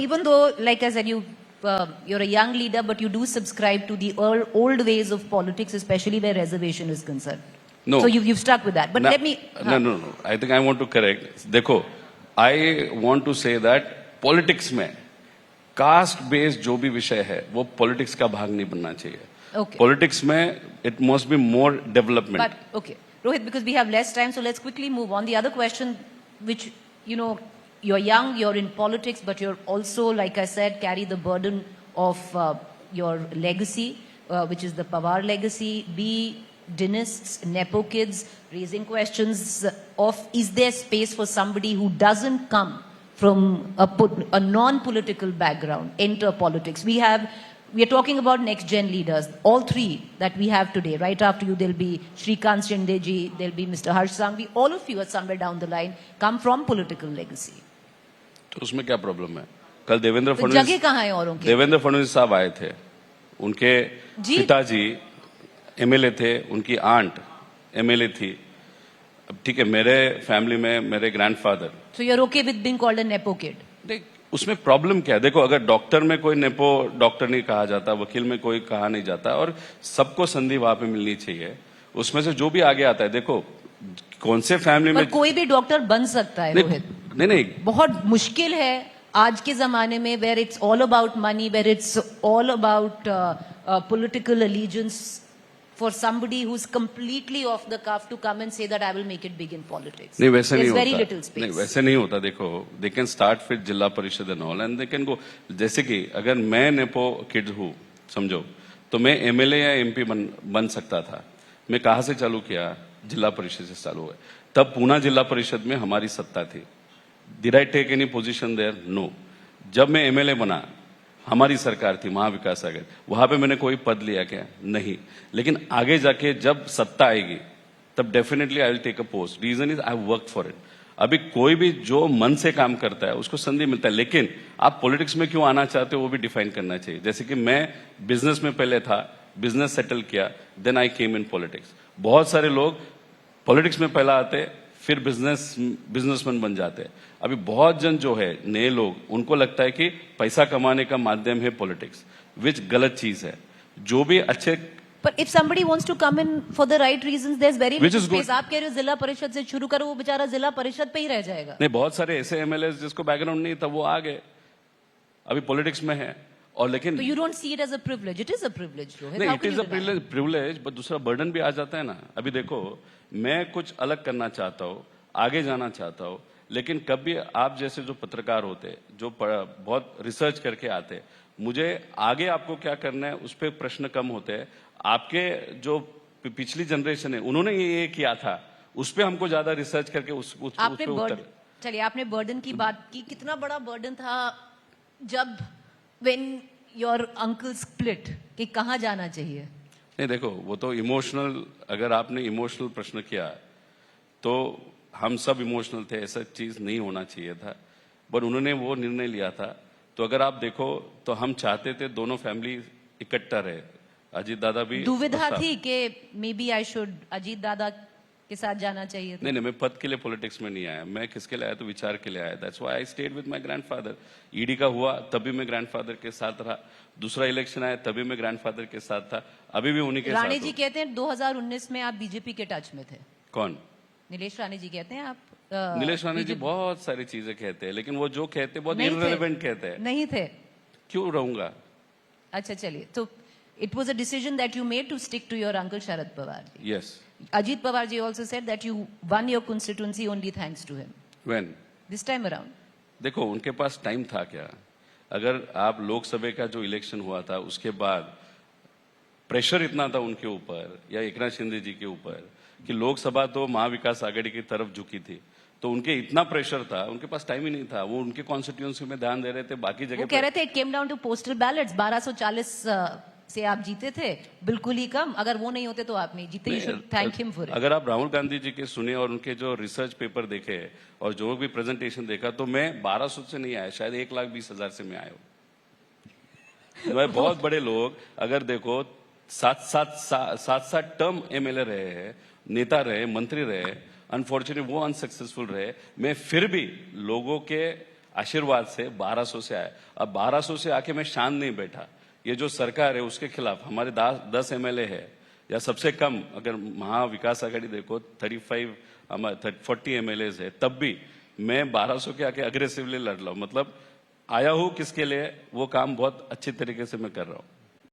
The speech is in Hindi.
Even though, like I said, you're a young leader, but you do subscribe to the old ways of politics, especially where reservation is concerned. No. So you've stuck with that. But let me... No. I think I want to correct. देखो, I want to say that politics में caste based जो भी विषय है, वो politics का भाग नहीं बनना चाहिए. Okay. Politics में it must be more development. But, okay. Rohit, because we have less time, so let's quickly move on. The other question, which, you're young, you're in politics, but you're also, like I said, carry the burden of your legacy, which is the Pawar legacy. Be dynasts, nepo kids, raising questions of, is there space for somebody who doesn't come from a non-political background, enter politics? We are talking about next-gen leaders. All three that we have today, right after you, there'll be Shrikant Shinde ji, there'll be Mr. Harsh Sanghvi. All of you are somewhere down the line come from political legacy. तो उसमें क्या प्रॉब्लम है? कल देवेंद्र फडणवीस जगह कहाँ है औरों के? देवेंद्र फडणवीस साहब आए थे, उनके पिताजी एमएलए थे, उनकी आंट एमएलए थी. अब ठीक है, मेरे फैमिली में मेरे grandfather. So you're okay with being called a nepo kid? देख, उसमें प्रॉब्लम क्या है? देखो, अगर डॉक्टर में कोई नेपो डॉक्टर नहीं कहा जाता, वकील में कोई कहा नहीं जाता, और सबको संधि वहां पे मिलनी चाहिए. उसमें से जो भी आगे आता है, देखो कौन से फैमिली में कोई भी डॉक्टर बन सकता है. रोहित, नहीं, बहुत मुश्किल है आज के जमाने में, where it's all about money, where it's all about political allegiance, for somebody who's completely off the cuff to come and say that I will make it big in politics. नहीं, वैसे नहीं होता. Very little space. नहीं, वैसे नहीं होता. देखो, they can start with जिला परिषद and all, and they can go. जैसे कि अगर मैं नेपो किड हूँ, समझो, तो मैं एमएलए या एमपी बन सकता था. मैं कहाँ से चालू किया? जिला परिषद से चालू हुआ. तब पूना जिला परिषद में हमारी सत्ता थी. Did I take any position there? No. जब मैं एमएलए बना, हमारी सरकार थी, महाविकास आघाड़ी, वहां पे मैंने कोई पद लिया क्या? नहीं. लेकिन आगे जाके जब सत्ता आएगी, तब definitely I will take a post. Reason is I work for it. अभी कोई भी जो मन से काम करता है उसको संधि मिलता है. लेकिन आप पॉलिटिक्स में क्यों आना चाहते हो वो भी डिफाइन करना चाहिए. जैसे कि मैं बिजनेस में पहले था, बिजनेस सेटल किया, then I came in politics. बहुत सारे लोग पॉलिटिक्स में पहला आते, फिर बिजनेसमैन बन जाते हैं. अभी बहुत जन जो है, नए लोग, उनको लगता है कि पैसा कमाने का माध्यम है पॉलिटिक्स, विच गलत चीज है. जो भी अच्छे, But if somebody wants to come in for the right reasons, there's very little space. आप कह रहे हो जिला परिषद से शुरू करो, वो बेचारा जिला परिषद पे ही रह जाएगा. नहीं, बहुत सारे ऐसे एमएलए जिसको बैकग्राउंड नहीं था, वो आ गए, अभी पॉलिटिक्स में है. और लेकिन तो you don't see it as a privilege. It is a privilege, Rohit. नहीं, it is a privilege, but दूसरा बर्डन भी आ जाता है ना. अभी देखो, मैं कुछ अलग करना चाहता हूँ, आगे जाना चाहता हूँ, लेकिन कभी आप जैसे जो पत्रकार होते, जो बहुत रिसर्च करके आते, मुझे आगे आपको क्या करना है उस पर प्रश्न कम होते हैं. आपके जो पिछली जनरेशन है, उन्होंने ये किया था, उस पर हमको ज्यादा रिसर्च करके उस पे चलिए, आपने बर्डन की बात की. कितना बड़ा बर्डन था जब when your uncle split, कि कहाँ जाना चाहिए? नहीं, देखो, वो तो इमोशनल, अगर आपने इमोशनल प्रश्न किया तो हम सब इमोशनल थे, ऐसा चीज नहीं होना चाहिए था, पर उन्होंने वो निर्णय लिया था. तो अगर आप देखो तो हम चाहते थे दोनों फैमिली इकट्ठा रहे. अजीत दादा भी दुविधा थी कि maybe I should Ajit Dada के साथ जाना चाहिए था. नहीं, मैं पद के लिए पॉलिटिक्स में नहीं आया. मैं किसके लिए आया? तो विचार के लिए आया. That's why I stayed with my grandfather. ED का हुआ तभी मैं ग्रैंडफादर के साथ रहा. दूसरा इलेक्शन आया तभी मैं ग्रैंडफादर के साथ था. अभी भी उन्हीं के साथ. राणे जी कहते हैं 2019 में आप बीजेपी के टच में थे. कौन? नीलेश राणे जी कहते हैं आप. नीलेश राणे जी बहुत सारी चीजें कहते हैं, लेकिन वो जो कहते हैं बहुत इररिलेवेंट कहते हैं. नहीं थे. क्यों रहूंगा? अच्छा, चलिए. तो it was a decision that you made to stick to your uncle Sharad Pawar. Yes. Ajit Pawar ji also said that you won your constituency only thanks to him. When? This time around. देखो, उनके पास टाइम था क्या? अगर आप लोकसभा का जो इलेक्शन हुआ था उसके बाद प्रेशर इतना था उनके ऊपर या एकनाथ शिंदे जी के ऊपर कि लोकसभा तो महाविकास आघाड़ी की तरफ झुकी थी, तो उनके इतना प्रेशर था, उनके पास टाइम ही नहीं था. वो उनके कॉन्स्टिट्यूएंसी में ध्यान दे रहे थे, बाकी जगह वो कह रहे थे it came down to postal ballots. 1240 से आप जीते थे, बिल्कुल ही कम. अगर वो नहीं होते तो आप नहीं जीते. You should thank him for it. अगर आप राहुल गांधी जी के सुने और उनके जो रिसर्च पेपर देखे और जो भी प्रेजेंटेशन देखा, तो मैं 1200 से नहीं आया, शायद 1,20,000 से मैं आया हूँ. बहुत बड़े लोग अगर देखो 7 टर्म एमएलए रहे हैं, नेता रहे, मंत्री रहे, अनफॉर्चुनेटली वो अनसक्सेसफुल रहे. मैं फिर भी लोगों के आशीर्वाद से 1200 से आया। अब 1200 से आके मैं शांत नहीं बैठा। ये जो सरकार है उसके खिलाफ हमारे 10 एमएलए है, या सबसे कम अगर महाविकास आघाड़ी देखो 40 एमएलए है, तब भी मैं 1200 के आके अग्रेसिवली लड़ रहा हूं। मतलब आया हूं किसके लिए, वो काम बहुत अच्छी तरीके से मैं कर रहा हूं।